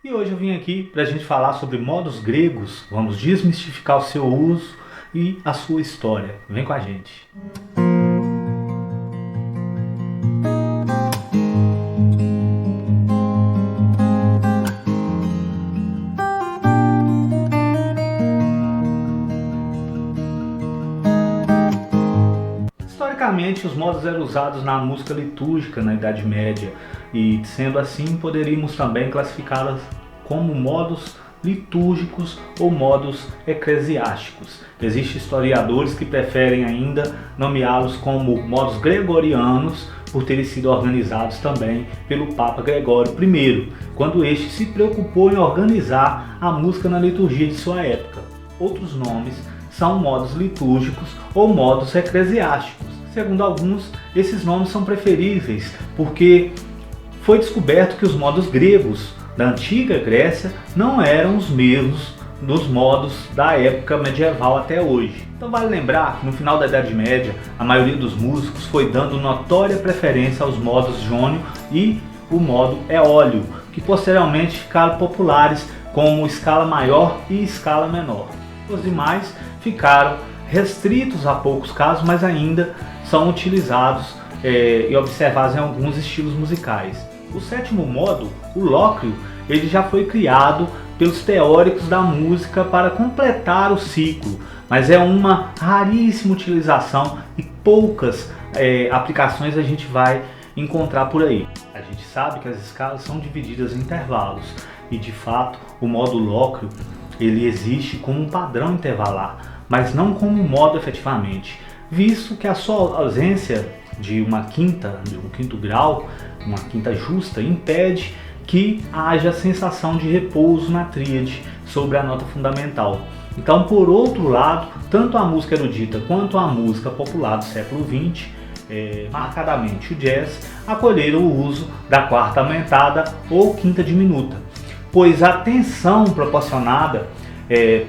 E hoje eu vim aqui para a gente falar sobre modos gregos, vamos desmistificar o seu uso e a sua história. Vem com a gente! Historicamente, os modos eram usados na música litúrgica na Idade Média e, sendo assim, poderíamos também classificá-las como modos litúrgicos ou modos eclesiásticos. Existem historiadores que preferem ainda nomeá-los como modos gregorianos por terem sido organizados também pelo Papa Gregório I, quando este se preocupou em organizar a música na liturgia de sua época. Outros nomes são modos litúrgicos ou modos eclesiásticos. Segundo alguns, esses nomes são preferíveis porque foi descoberto que os modos gregos da antiga Grécia não eram os mesmos dos modos da época medieval até hoje. Então vale lembrar que no final da Idade Média, a maioria dos músicos foi dando notória preferência aos modos jônio e o modo eólio, que posteriormente ficaram populares como escala maior e escala menor. Os demais ficaram restritos a poucos casos, mas ainda são utilizados e observados em alguns estilos musicais. O sétimo modo, o lóquio, ele já foi criado pelos teóricos da música para completar o ciclo, mas é uma raríssima utilização e poucas aplicações a gente vai encontrar por aí. A gente sabe que as escalas são divididas em intervalos e, de fato, o modo lóquio ele existe como um padrão intervalar, mas não como um modo efetivamente, visto que a sua ausência de um quinto grau, uma quinta justa, impede que haja a sensação de repouso na tríade sobre a nota fundamental. Então, por outro lado, tanto a música erudita quanto a música popular do século XX, marcadamente o jazz, acolheram o uso da quarta aumentada ou quinta diminuta, pois a tensão proporcionada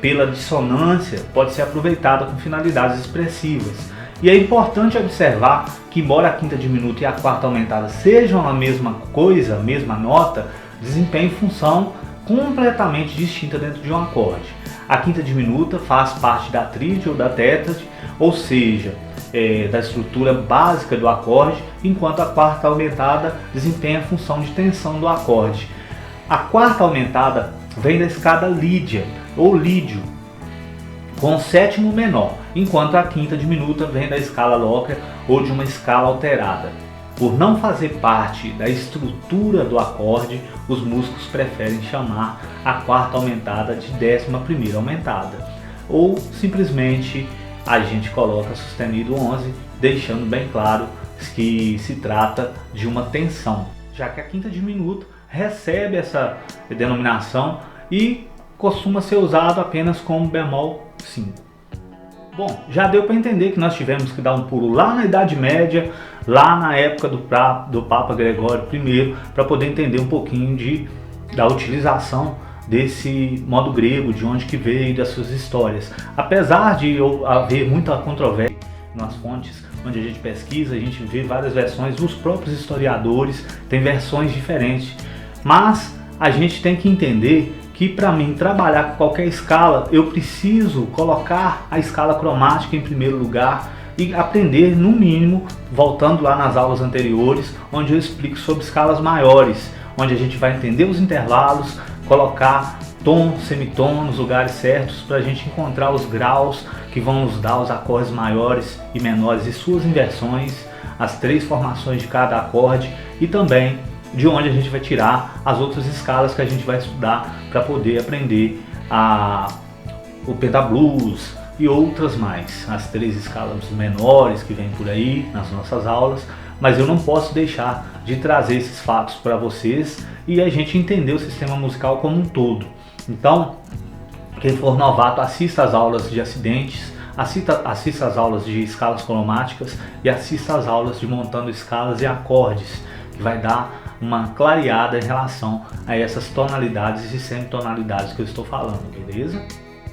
pela dissonância pode ser aproveitada com finalidades expressivas. E é importante observar que, embora a quinta diminuta e a quarta aumentada sejam a mesma coisa, a mesma nota, desempenham função completamente distinta dentro de um acorde. A quinta diminuta faz parte da tríade ou da tétrade, ou seja, da estrutura básica do acorde, enquanto a quarta aumentada desempenha a função de tensão do acorde. A quarta aumentada vem da escala lídia ou lídio, com o sétimo menor, enquanto a quinta diminuta vem da escala lóquia ou de uma escala alterada. Por não fazer parte da estrutura do acorde, os músicos preferem chamar a quarta aumentada de 11ª aumentada, ou simplesmente a gente coloca sustenido 11, deixando bem claro que se trata de uma tensão, já que a quinta diminuta recebe essa denominação e costuma ser usado apenas como bemol 5. Bom, já deu para entender que nós tivemos que dar um pulo lá na Idade Média, lá na época do Papa Gregório I, para poder entender um pouquinho da utilização desse modo grego, de onde que veio e das suas histórias. Apesar de haver muita controvérsia nas fontes onde a gente pesquisa, a gente vê várias versões, os próprios historiadores têm versões diferentes, mas a gente tem que entender que para mim trabalhar com qualquer escala, eu preciso colocar a escala cromática em primeiro lugar e aprender, no mínimo, voltando lá nas aulas anteriores, onde eu explico sobre escalas maiores, onde a gente vai entender os intervalos, colocar tom, semitom nos lugares certos para a gente encontrar os graus que vão nos dar os acordes maiores e menores e suas inversões, as 3 formações de cada acorde e também de onde a gente vai tirar as outras escalas que a gente vai estudar para poder aprender o pentablues e outras mais, as 3 escalas menores que vêm por aí nas nossas aulas, mas eu não posso deixar de trazer esses fatos para vocês e a gente entender o sistema musical como um todo. Então, quem for novato, assista às aulas de acidentes, assista às aulas de escalas cromáticas e assista às aulas de montando escalas e acordes, que vai dar uma clareada em relação a essas tonalidades e semitonalidades que eu estou falando, beleza?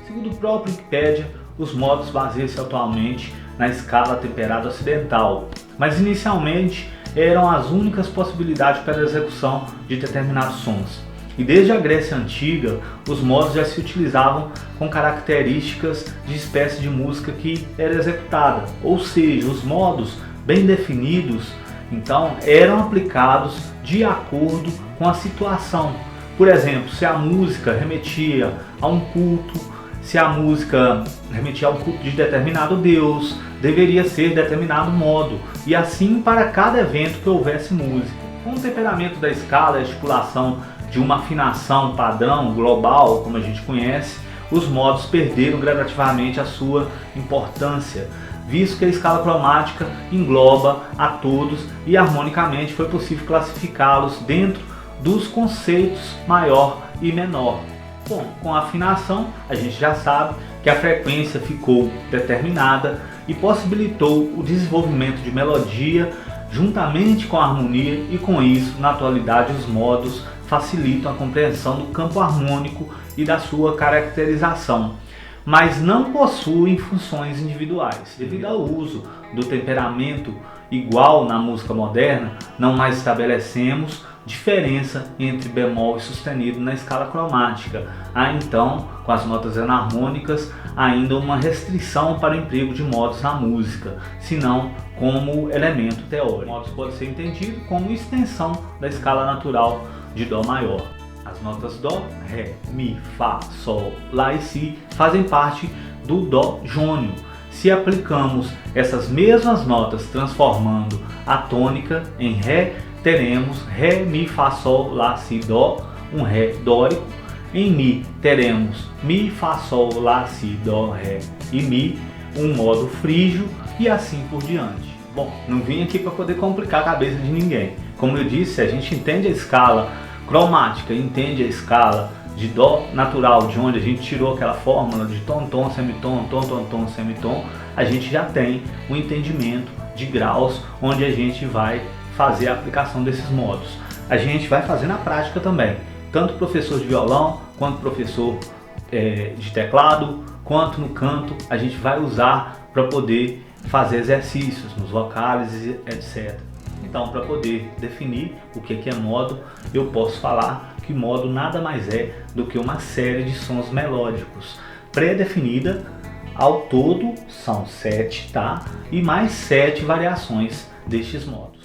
Segundo o próprio Wikipedia, os modos baseiam-se atualmente na escala temperada ocidental, mas inicialmente eram as únicas possibilidades para a execução de determinados sons. E desde a Grécia Antiga, os modos já se utilizavam com características de espécie de música que era executada. Ou seja, os modos bem definidos, então, eram aplicados de acordo com a situação. Por exemplo, se a música remetia a um culto, se a música remetia a um culto de determinado Deus, deveria ser determinado modo, e assim para cada evento que houvesse música. Com o temperamento da escala e a estipulação de uma afinação padrão global, como a gente conhece, os modos perderam gradativamente a sua importância, visto que a escala cromática engloba a todos e harmonicamente foi possível classificá-los dentro dos conceitos maior e menor. Bom, com a afinação a gente já sabe que a frequência ficou determinada e possibilitou o desenvolvimento de melodia juntamente com a harmonia, e com isso, na atualidade, os modos facilitam a compreensão do campo harmônico e da sua caracterização, mas não possuem funções individuais. Devido ao uso do temperamento igual na música moderna, não mais estabelecemos diferença entre bemol e sustenido na escala cromática. Há então, com as notas enarmônicas, ainda uma restrição para o emprego de modos na música, senão como elemento teórico. Modos pode ser entendido como extensão da escala natural de Dó maior. As notas Dó, Ré, Mi, Fá, Sol, Lá e Si fazem parte do Dó jônio. Se aplicamos essas mesmas notas transformando a tônica em Ré, teremos Ré, Mi, Fá, Sol, Lá, Si, Dó, um Ré dórico. Em Mi teremos Mi, Fá, Sol, Lá, Si, Dó, Ré e Mi, um modo frígio, e assim por diante. Bom, não vim aqui para poder complicar a cabeça de ninguém. Como eu disse, a gente entende a escala cromática, entende a escala de Dó natural, de onde a gente tirou aquela fórmula de tom, tom, semitom, tom, tom, tom, semitom, a gente já tem um entendimento de graus onde a gente vai fazer a aplicação desses modos. A gente vai fazer na prática também, tanto professor de violão, quanto professor de teclado, quanto no canto, a gente vai usar para poder fazer exercícios nos vocais, etc. Então, para poder definir o que é modo, eu posso falar que modo nada mais é do que uma série de sons melódicos pré-definida. Ao todo são 7, tá? E mais 7 variações destes modos.